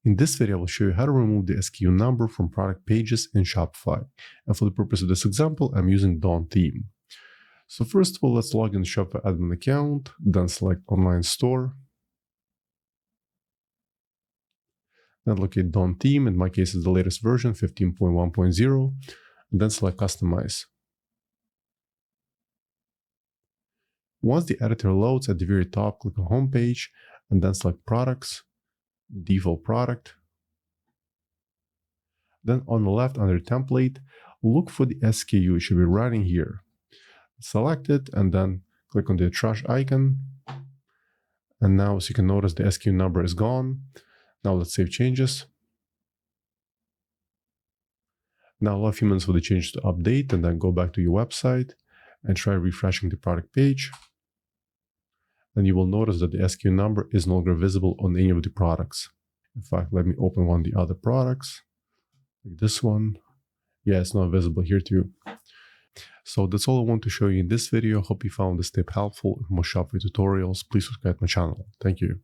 In this video, I will show you how to remove the SKU number from product pages in Shopify. And for the purpose of this example, I'm using Dawn theme. So first of all, let's log in the Shopify admin account, then select Online Store. Then locate Dawn theme, in my case it's the latest version, 15.1.0, and then select Customize. Once the editor loads, at the very top, click on Home page, and then select Products, Default Product. Then on the left under Template, look for the SKU. It should be right in here. Select it, and then click on the trash icon. And now, as you can notice, the SKU number is gone. Now let's save changes. Now allow a few minutes for the changes to update, and then go back to your website and try refreshing the product page. Then you will notice that the SKU number is no longer visible on any of the products. In fact, let me open one of the other products, like this one. Yeah, it's not visible here too. So that's all I want to show you in this video. Hope you found this tip helpful. For more Shopify tutorials, please subscribe to my channel. Thank you.